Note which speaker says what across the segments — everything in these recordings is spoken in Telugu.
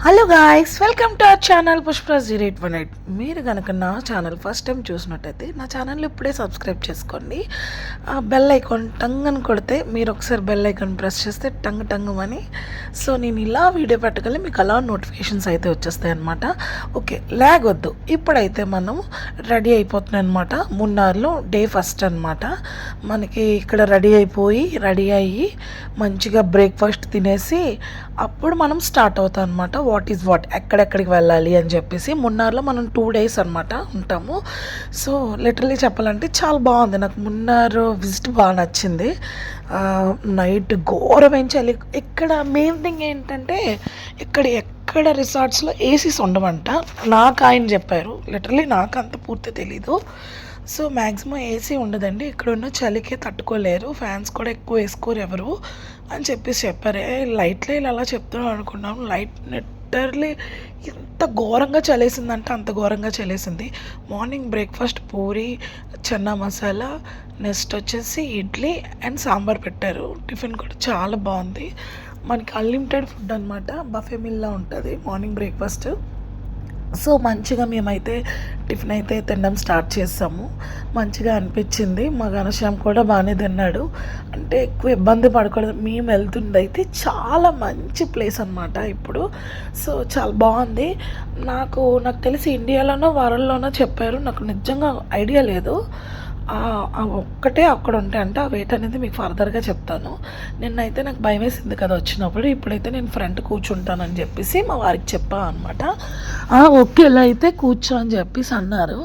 Speaker 1: Hello guys, welcome to our channel పుష్పరాజ్0818. మీరు కనుక నా ఛానల్ ఫస్ట్ టైం చూసినట్టయితే నా ఛానల్ ఇప్పుడే సబ్స్క్రైబ్ చేసుకోండి. బెల్ ఐకాన్ టంగ్ అని కొడితే మీరు ఒకసారి బెల్ ఐకాన్ ప్రెస్ చేస్తే టంగ్ టంగ్ అని సో నేను ఇలా వీడియో పెట్టగలి మీకు అలా నోటిఫికేషన్స్ అయితే వచ్చేస్తాయి అనమాట. ఓకే, లాగ్ వద్దు. ఇప్పుడైతే మనం రెడీ అయిపోతున్నాయి అనమాట. మున్నార్లో డే ఫస్ట్ అనమాట. మనకి ఇక్కడ రెడీ అయ్యి మంచిగా బ్రేక్ఫాస్ట్ తినేసి అప్పుడు మనం స్టార్ట్ అవుతాం అనమాట. వాట్ ఈజ్ వాట్, ఎక్కడెక్కడికి వెళ్ళాలి అని చెప్పేసి. మున్నార్లో మనం 2 days అనమాట ఉంటాము. సో లిటరలీ చెప్పాలంటే చాలా బాగుంది. నాకు మున్నార్ విజిట్ బాగా నచ్చింది. నైట్ ఘోరమైన చలి. ఇక్కడ మెయిన్ థింగ్ ఏంటంటే ఎక్కడ రిసార్ట్స్లో ఏసీస్ ఉండవంట. నాకు ఆయన చెప్పారు. లిటరలీ నాకు అంత పూర్తి తెలీదు. సో మ్యాక్సిమం ఏసీ ఉండదండి. ఇక్కడ ఉన్న చలికే తట్టుకోలేరు, ఫ్యాన్స్ కూడా ఎక్కువ వేసుకోరు ఎవరు అని చెప్పేసి చెప్పారు. లైట్లో ఇలా చెప్తున్నాం అనుకున్నాం. లైట్ లిటరలీ ఎంత ఘోరంగా చలేసిందంటే అంత ఘోరంగా చలేసింది. Morning breakfast puri, chana masala, next వచ్చేసి ఇడ్లీ అండ్ సాంబార్ పెట్టారు. టిఫిన్ కూడా చాలా బాగుంది. మనకి అన్లిమిటెడ్ ఫుడ్ అనమాట. బఫే మిల్లా ఉంటుంది మార్నింగ్ బ్రేక్ఫాస్ట్. సో మంచిగా మేమైతే టిఫిన్ అయితే తినడం స్టార్ట్ చేసాము. మంచిగా అనిపించింది. మా ఘనశ్యామ్ కూడా బాగానే తిన్నాడు. అంటే ఎక్కువ ఇబ్బంది పడకూడదు. మేము వెళ్తుంది అయితే చాలా మంచి ప్లేస్ అనమాట ఇప్పుడు. సో చాలా బాగుంది. నాకు తెలిసి ఇండియాలోనో వరల్డ్లోనో చెప్పారు. నాకు నిజంగా ఐడియా లేదు. ఒక్కటే అక్కడ ఉంటాయి అంటే ఆ వెయిట్ అనేది మీకు ఫర్దర్గా చెప్తాను. నిన్నైతే నాకు భయం వేసింది కదా వచ్చినప్పుడు. ఇప్పుడైతే నేను ఫ్రంట్ కూర్చుంటానని చెప్పేసి మా వారికి చెప్పా అనమాట. ఓకే, ఇలా అయితే కూర్చో అని చెప్పేసి అన్నారు.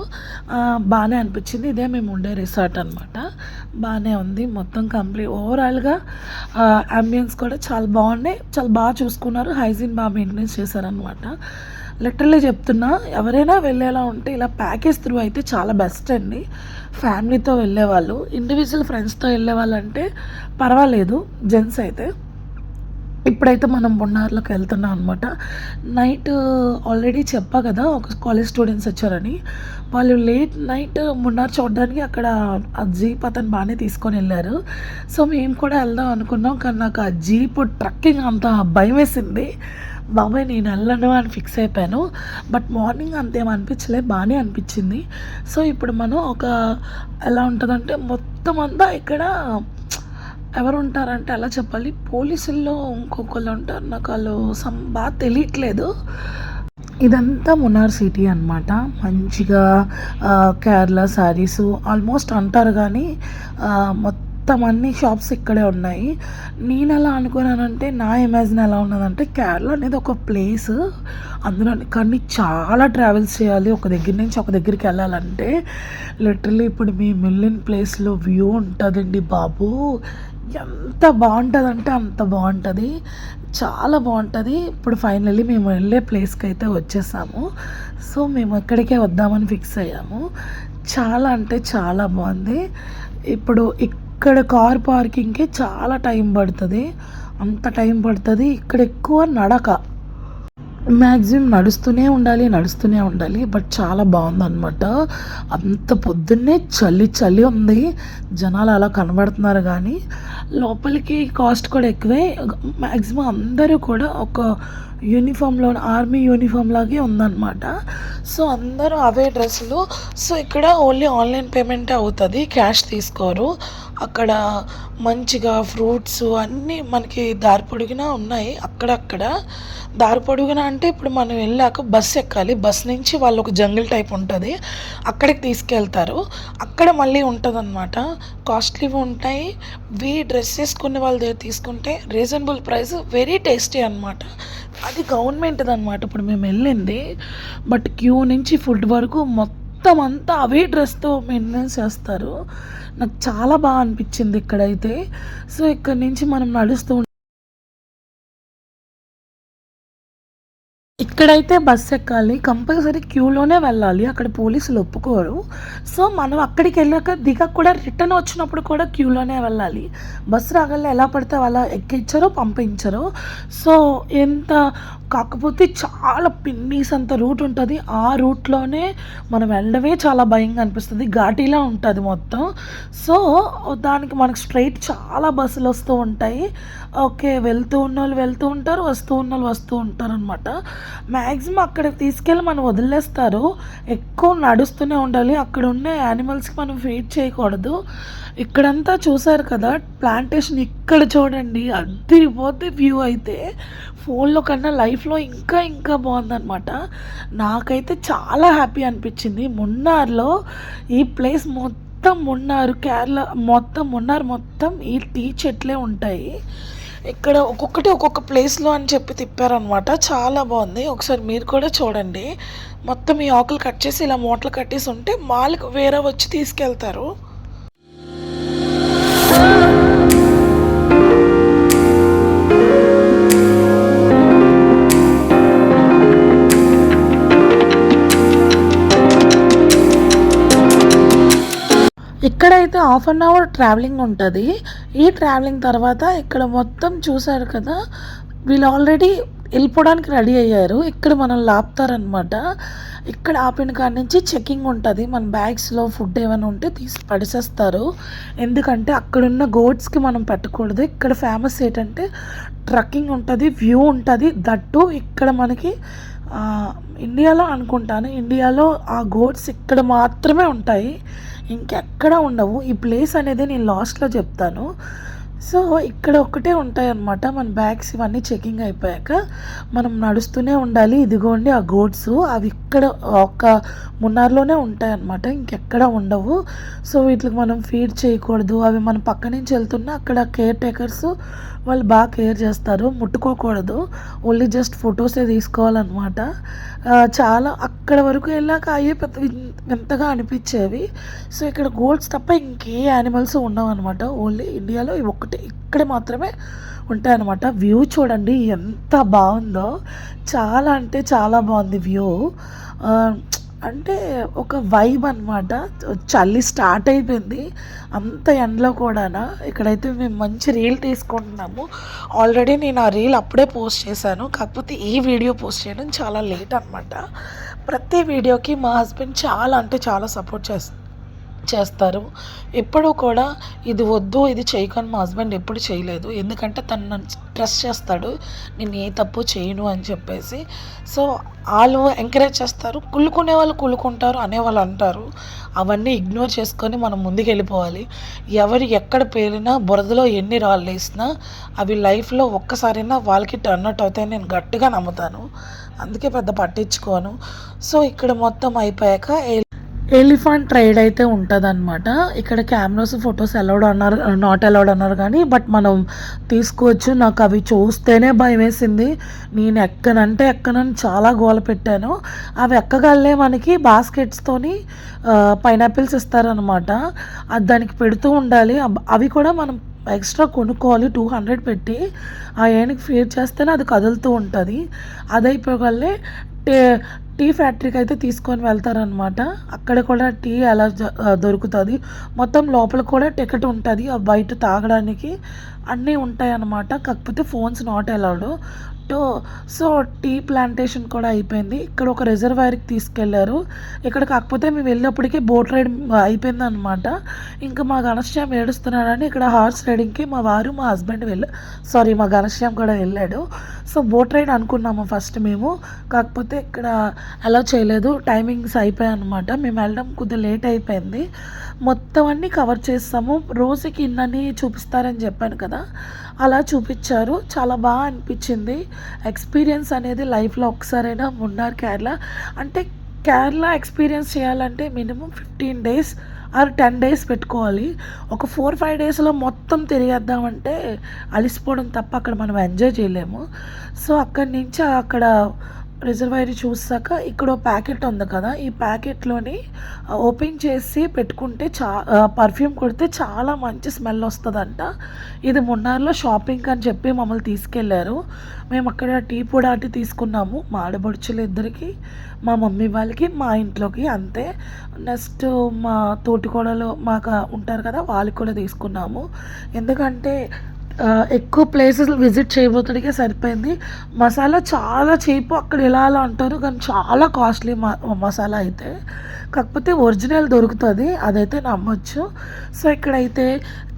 Speaker 1: బాగానే అనిపించింది. ఇదే మేము ఉండే రిసార్ట్ అనమాట. బాగానే ఉంది మొత్తం కంప్లీట్. ఓవరాల్గా అంబియన్స్ కూడా చాలా బాగున్నాయి. చాలా బాగా చూసుకున్నారు. హైజీన్ బాగా మెయింటెనెన్స్ చేశారనమాట. లిటరల్లీ చెప్తున్నా, ఎవరైనా వెళ్ళేలా ఉంటే ఇలా ప్యాకేజ్ త్రూ అయితే చాలా బెస్ట్ అండి. ఫ్యామిలీతో వెళ్ళేవాళ్ళు, ఇండివిజువల్ ఫ్రెండ్స్తో వెళ్ళేవాళ్ళు అంటే పర్వాలేదు. జెంట్స్ అయితే ఇప్పుడైతే మనం మున్నార్లోకి వెళ్తున్నాం అనమాట. నైట్ ఆల్రెడీ చెప్పా కదా, ఒక కాలేజ్ స్టూడెంట్స్ వచ్చారని. వాళ్ళు లేట్ నైట్ మున్నార్ చూడడానికి అక్కడ ఆ జీప్ అతను బాగానే తీసుకొని వెళ్ళారు. సో మేము కూడా వెళ్దాం అనుకున్నాం. కానీ నాకు ఆ జీప్ ట్రక్కింగ్ అంత భయం వేసింది. బాబాయ్ నేను వెళ్ళను అని ఫిక్స్ అయిపోయాను. బట్ మార్నింగ్ అంతేం అనిపించలే, బాగానే అనిపించింది. సో ఇప్పుడు మనం ఎలా ఉంటుందంటే మొత్తం అంతా ఇక్కడ ఎవరు ఉంటారంటే ఎలా చెప్పాలి, పోలీసుల్లో ఇంకొకళ్ళు ఉంటారు. నాకు వాళ్ళు బాగా తెలియట్లేదు. ఇదంతా మున్నార్ సిటీ అనమాట. మంచిగా కేరళ శారీస్ ఆల్మోస్ట్ అంటారు కానీ మొత్తం అన్ని షాప్స్ ఇక్కడే ఉన్నాయి. నేను ఎలా అనుకున్నానంటే, నా ఇమాజిన్ ఎలా ఉన్నదంటే కేరళ అనేది ఒక ప్లేస్, అందులో కానీ చాలా ట్రావెల్స్ చేయాలి ఒక దగ్గర నుంచి ఒక దగ్గరికి వెళ్ళాలంటే. లిటరలీ ఇప్పుడు మేము వెళ్ళిన ప్లేస్లో వ్యూ ఉంటుందండి బాబు. ఎంత బాగుంటుందంటే అంత బాగుంటుంది, చాలా బాగుంటుంది. ఇప్పుడు ఫైనల్లీ మేము వెళ్ళే ప్లేస్కి అయితే వచ్చేసాము. సో మేము ఎక్కడికే వద్దామని ఫిక్స్ అయ్యాము. చాలా అంటే చాలా బాగుంది. ఇప్పుడు ఇక్కడ కార్ పార్కింగ్కి చాలా టైం పడుతుంది. అంత టైం పడుతుంది. ఇక్కడ ఎక్కువ నడక, మ్యాక్సిమం నడుస్తూనే ఉండాలి. బట్ చాలా బాగుందన్నమాట. అంత పొద్దున్నే చలి ఉంది. జనాలు అలా కనబడుతున్నారు కానీ లోపలికి కాస్ట్ కూడా ఎక్కువే. మ్యాక్సిమం అందరూ కూడా ఒక యూనిఫామ్లో, ఆర్మీ యూనిఫామ్ లాగే ఉందన్నమాట. సో అందరూ అవే డ్రెస్సులు. సో ఇక్కడ ఓన్లీ ఆన్లైన్ పేమెంటే అవుతుంది, క్యాష్ తీసుకోరు. అక్కడ మంచిగా ఫ్రూట్స్ అన్నీ మనకి దారి పొడుగునా ఉన్నాయి. అక్కడక్కడ దారి పొడుగునా అంటే ఇప్పుడు మనం వెళ్ళాక బస్సు ఎక్కాలి. బస్ నుంచి వాళ్ళు ఒక జంగిల్ టైప్ ఉంటుంది, అక్కడికి తీసుకెళ్తారు. అక్కడ మళ్ళీ ఉంటుంది అనమాట. కాస్ట్లీవి ఉంటాయి. డ్రెస్ వేసుకునే వాళ్ళ దగ్గర తీసుకుంటే రీజనబుల్ ప్రైస్, వెరీ టేస్టీ అనమాట. అది గవర్నమెంట్ది అనమాట ఇప్పుడు మేము వెళ్ళింది. బట్ క్యూ నుంచి ఫుడ్ వరకు మొత్తం అంతా అవే డ్రెస్తో మెయింటెనెన్స్ చేస్తారు. నాకు చాలా బాగా అనిపించింది ఇక్కడైతే. సో ఇక్కడ నుంచి మనం నడుస్తూ ఇక్కడైతే బస్ ఎక్కాలి, కంపల్సరీ క్యూలోనే వెళ్ళాలి. అక్కడ పోలీసులు ఒప్పుకోరు. సో, మనం అక్కడికి వెళ్ళాక దిగాక కూడా రిటర్న్ వచ్చినప్పుడు కూడా క్యూలోనే వెళ్ళాలి. బస్సు రాగానే ఎలా పడితే అలా ఎక్కించరు, పంపించరు. సో, ఎంత కాకపోతే చాలా పిన్నీస్ అంత రూట్ ఉంటుంది. ఆ రూట్‌లోనే మనం వెళ్ళడమే చాలా భయంగా అనిపిస్తుంది. ఘాటీలా ఉంటది మొత్తం. సో, దానికి మనకు స్ట్రెయిట్ చాలా బస్సులు వస్తూ ఉంటాయి. ఓకే. వెళ్తూ ఉన్నోళ్ళు వెళ్తూ ఉంటారు, వస్తూ ఉన్నోళ్ళు వస్తూ ఉంటారనమాట. మ్యాక్సిమం అక్కడికి తీసుకెళ్ళి మనం వదిలేస్తారు. ఎక్కువ నడుస్తూనే ఉండాలి. అక్కడ ఉన్న యానిమల్స్‌కి మనం ఫీడ్ చేయకూడదు. ఇక్కడంతా చూసారు కదా! ప్లాంటేషన్ ఇక్కడ చూడండి. అద్దిరిపోద్ది వ్యూ అయితే. ఫోన్‌లో కన్నా లైఫ్‌లో ఇంకా ఇంకా బావుందనమాట. నాకైతే చాలా హ్యాపీ అనిపించింది. మున్నార్‌లో ఈ ప్లేస్ మొత్తం మున్నార్, కేరళ మొత్తం మున్నార్ మొత్తం ఈ టీ చెట్లే ఉంటాయి. ఇక్కడ ఒక్కొక్కటి ఒక్కొక్క ప్లేస్‌లో అని చెప్పి తిప్పారనమాట. చాలా బావుంది. ఒకసారి మీరు కూడా చూడండి. మొత్తం ఈ ఆకులు కట్ చేసి ఇలా మూటలు కట్టేసి ఉంటే మాలకు వేరే వచ్చి తీసుకెళ్తారు. ఇక్కడైతే హాఫ్ అన్ అవర్ ట్రావెలింగ్ ఉంటది. ఈ ట్రావెలింగ్ తర్వాత ఇక్కడ మొత్తం చూసారు కదా! వీళ్ళు ఆల్రెడీ ఎళ్ళిపోవడానికి రెడీ అయ్యారు. ఇక్కడ మనల్ని ఆపుతారనమాట. ఇక్కడ ఆపిన కాడ నుంచి చెకింగ్ ఉంటది. మన బ్యాగ్స్‌లో ఫుడ్ ఏమైనా ఉంటే తీసి పడేసేస్తారు. ఎందుకంటే అక్కడున్న గోట్స్‌కి మనం పెట్టకూడదు. ఇక్కడ ఫేమస్ ఏంటంటే ట్రక్కింగ్ ఉంటది, వ్యూ ఉంటది. దట్టు ఇక్కడ మనకి ఇండియాలో అనుకుంటాను. ఇండియాలో ఆ గోట్స్ ఇక్కడ మాత్రమే ఉంటాయి. ఇంకెక్కడ ఉండవు. ఈ ప్లేస్ అనేది నేను లాస్ట్‌లో చెప్తాను. సో, ఇక్కడ ఒక్కటే ఉంటాయన్నమాట. మన బ్యాగ్స్ ఇవన్నీ చెకింగ్ అయిపోయాక మనం నడుస్తూనే ఉండాలి. ఇదిగోండి ఆ గోట్స్ అవి ఇక్కడ ఒక మున్నార్‌లోనే ఉంటాయన్నమాట. ఇంకెక్కడ ఉండవు. సో, వీటికి మనం ఫీడ్ చేయకూడదు. అవి మన పక్క నుంచి వెళ్తున్నా అక్కడ కేర్ టేకర్స్ వాళ్ళు బాగా కేర్ చేస్తారు. ముట్టుకోకూడదు. ఓన్లీ జస్ట్ ఫొటోసే తీసుకోవాలన్నమాట. చాలా అక్కడ వరకు వెళ్ళాక అయ్యే పెద్ద వింతగా అనిపించేవి. సో, ఇక్కడ గోట్స్ తప్ప ఇంకే యానిమల్స్ ఉండవన్నమాట. ఓన్లీ ఇండియాలో ఇవి ఒక్కటే ఇక్కడ మాత్రమే ఉంటాయన్నమాట. వ్యూ చూడండి ఎంత బాగుందో. చాలా అంటే చాలా బాగుంది వ్యూ. అంటే ఒక వైబ్ అనమాట. చలి స్టార్ట్ అయిపోయింది. అంత ఎండలో కూడానా. ఇక్కడైతే మేము మంచి రీల్ తీసుకుంటున్నాము. ఆల్రెడీ నేను ఆ రీల్ అప్పుడే పోస్ట్ చేశాను. కాకపోతే ఈ వీడియో పోస్ట్ చేయడం చాలా లేట్ అనమాట. ప్రతి వీడియోకి మా హస్బెండ్ చాలా అంటే చాలా సపోర్ట్ చేస్తారు. ఎప్పుడూ కూడా ఇది వద్దు, ఇది చేయకని మా హస్బెండ్ ఎప్పుడు చేయలేదు. ఎందుకంటే తను నన్ను ట్రస్ట్ చేస్తాడు. నేను ఏ తప్పు చేయను అని చెప్పేసి. సో, వాళ్ళు ఎంకరేజ్ చేస్తారు. కుళ్ళుకునే వాళ్ళు కుళ్ళుకుంటారు, అనేవాళ్ళు అంటారు. అవన్నీ ఇగ్నోర్ చేసుకొని మనం ముందుకెళ్ళిపోవాలి. ఎవరు ఎక్కడ పేలినా, బురదలో ఎన్ని రాళ్ళు వేసినా అవి లైఫ్‌లో ఒక్కసారైనా వాళ్ళకి టర్న్ అవుట్ అవుతాయని నేను గట్టిగా నమ్ముతాను. అందుకే పెద్ద పట్టించుకోను. సో, ఇక్కడ మొత్తం అయిపోయాక ఎలిఫెంట్ రైడ్ అయితే ఉంటదనమాట. ఇక్కడ కెమెరాస్, ఫోటోస్ అలౌడ్ అన్నారు, నాట్ అలౌడ్ అన్నారు కానీ బట్ మనం తీసుకోవచ్చు. నాకు అవి చూస్తేనే భయమేసింది. నేను ఎక్కనంటే ఎక్కనని చాలా గోల పెట్టాను. అవి ఎక్కగలే మనకి బాస్కెట్స్తోని పైనాపిల్స్ ఇస్తారనమాట. అది దానికి పెడుతూ ఉండాలి. అవి కూడా మనం ఎక్స్ట్రా కొనుక్కోవాలి 200 పెట్టి. ఆ ఏనుగు ఫీడ్ చేస్తేనే అది కదులుతూ ఉంటుంది. అది అయిపోగలే టీ ఫ్యాక్టరీకి అయితే తీసుకొని వెళ్తారనమాట. అక్కడ కూడా టీ అలా దొరుకుతుంది. మొత్తం లోపల కూడా టికెట్ ఉంటుంది. బయట తాగడానికి అన్నీ ఉంటాయన్నమాట. కాకపోతే phones not allowed. So, tea plantation కూడా అయిపోయింది. ఇక్కడ ఒక రిజర్వాయర్కి తీసుకెళ్లారు. ఇక్కడ కాకపోతే మేము వెళ్ళినప్పటికీ బోట్ రైడ్ అయిపోయిందనమాట. ఇంకా మా ఘనశ్యామ్ ఏడుస్తున్నాడని ఇక్కడ హార్స్ రైడింగ్కి మా వారు, మా హస్బెండ్ మా ఘనశ్యామ్ కూడా వెళ్ళాడు. సో, బోట్ రైడ్ అనుకున్నాము ఫస్ట్ మేము. కాకపోతే ఇక్కడ అలౌ చేయలేదు. టైమింగ్స్ అయిపోయాయన్నమాట. మేము వెళ్ళడం కొద్దిగా లేట్ అయిపోయింది. మొత్తం అన్నీ కవర్ చేస్తాము. రోజుకి ఇన్నని చూపిస్తారని చెప్పాను కదా, అలా చూపించారు. చాలా బాగా అనిపించింది. ఎక్స్పీరియన్స్ అనేది లైఫ్లో ఒకసారైనా మున్నార్ కేరళ అంటే కేరళ ఎక్స్పీరియన్స్ చేయాలంటే మినిమం 15 డేస్ ఆర్ 10 డేస్ పెట్టుకోవాలి. ఒక 4-5 డేస్లో మొత్తం తిరిగేద్దామంటే అలిసిపోవడం తప్ప అక్కడ మనం ఎంజాయ్ చేయలేము. సో, అక్కడి నుంచి అక్కడ రిజర్వాయర్ చూసాక ఇక్కడ ఓ ప్యాకెట్ ఉంది కదా, ఈ ప్యాకెట్లోని ఓపెన్ చేసి పెట్టుకుంటే పర్ఫ్యూమ్ కొడితే చాలా మంచి స్మెల్ వస్తుందంట. ఇది మున్నార్లో షాపింగ్ అని చెప్పి మమ్మల్ని తీసుకెళ్ళారు. మేము అక్కడ టీ పొడి అటు తీసుకున్నాము, మా ఆడబడుచులు ఇద్దరికి, మా మమ్మీ వాళ్ళకి, మా ఇంట్లోకి అంతే. నెక్స్ట్ మా తోటికోడలు మాకు ఉంటారు కదా, వాళ్ళకి కూడా తీసుకున్నాము. ఎందుకంటే ఎక్కువ ప్లేసెస్ విజిట్ చేయబోతుడికే సరిపోయింది. మసాలా చాలా చీప్, అక్కడ ఇలా అలా అంటారు కానీ చాలా కాస్ట్లీ మసాలా అయితే. కాకపోతే ఒరిజినల్ దొరుకుతుంది, అదైతే నమ్మొచ్చు. సో ఇక్కడైతే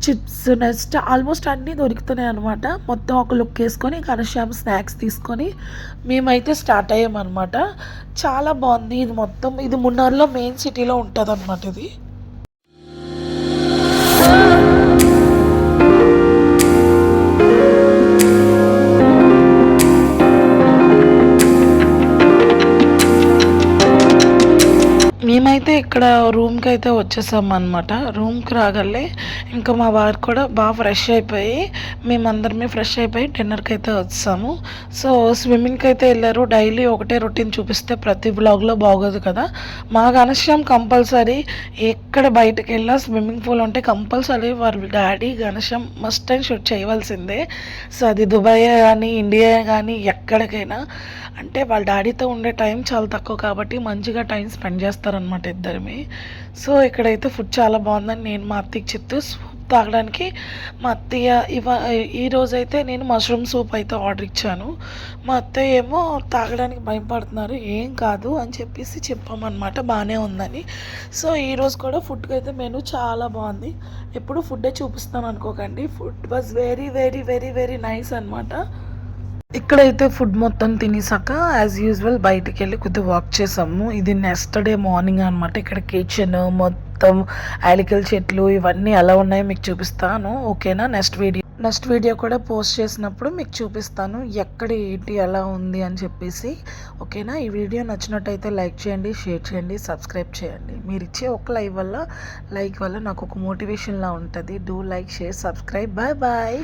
Speaker 1: చిప్స్ నెక్స్ట్ ఆల్మోస్ట్ అన్నీ దొరుకుతున్నాయి అనమాట. మొత్తం ఒక లుక్ వేసుకొని కనశ్యామ్ స్నాక్స్ తీసుకొని మేమైతే స్టార్ట్ అయ్యామన్నమాట. చాలా బాగుంది ఇది మొత్తం. ఇది మున్నార్లో మెయిన్ సిటీలో ఉంటుంది అనమాట ఇది. మేమైతే ఇక్కడ రూమ్కి అయితే వచ్చేసాం అనమాట. రూమ్కి రాగలే ఇంకా మా వారు కూడా బాగా ఫ్రెష్ అయిపోయి మేమందరమే ఫ్రెష్ అయిపోయి డిన్నర్కి అయితే వచ్చాము. సో స్విమ్మింగ్కి అయితే వెళ్ళారు. డైలీ ఒకటే రొటీన్ చూపిస్తే ప్రతి బ్లాగ్లో బాగోదు కదా. మా ఘనశ్యామ్ కంపల్సరీ ఎక్కడ బయటకు వెళ్ళా స్విమ్మింగ్ పూల్ ఉంటే కంపల్సరీ వాళ్ళ daddy Ghanshyam must and shoot చేయవలసిందే. సో అది దుబాయ్ కానీ ఇండియా కానీ ఎక్కడికైనా, అంటే వాళ్ళ డాడీతో ఉండే టైం చాలా తక్కువ కాబట్టి మంచిగా టైం స్పెండ్ చేస్తారనమాట ఇద్దరిమి. సో ఇక్కడైతే ఫుడ్ చాలా బాగుందని నేను మా అత్తయ్యకి చెప్తూ సూప్ తాగడానికి మా అత్తయ్య ఈరోజైతే నేను మష్రూమ్ సూప్ అయితే ఆర్డర్ ఇచ్చాను. మా అత్తయ్య ఏమో తాగడానికి భయపడుతున్నారు, ఏం కాదు అని చెప్పేసి చెప్పామన్నమాట, బాగానే ఉందని. సో ఈరోజు కూడా ఫుడ్కి అయితే మెనూ చాలా బాగుంది. ఎప్పుడు ఫుడ్డే చూపిస్తాను అనుకోకండి, food was very very very very nice అనమాట. ఇక్కడైతే ఫుడ్ మొత్తం తినేసాక యాజ్ యూజువల్ బయటికి వెళ్ళి కొద్దిగా వాక్ చేసాము. ఇది నెక్స్ట్ డే మార్నింగ్ అనమాట. ఇక్కడ కిచెన్ మొత్తం యాలికల్ చెట్లు ఇవన్నీ ఎలా ఉన్నాయో మీకు చూపిస్తాను, ఓకేనా. నెక్స్ట్ వీడియో కూడా పోస్ట్ చేసినప్పుడు మీకు చూపిస్తాను ఎక్కడ ఏంటి ఎలా ఉంది అని చెప్పేసి, ఓకేనా. ఈ వీడియో నచ్చినట్టయితే లైక్ చేయండి, షేర్ చేయండి, సబ్స్క్రైబ్ చేయండి. మీరు ఇచ్చే ఒక లైక్ వల్ల నాకు ఒక మోటివేషన్లా ఉంటుంది. Do like, share, subscribe. Bye bye.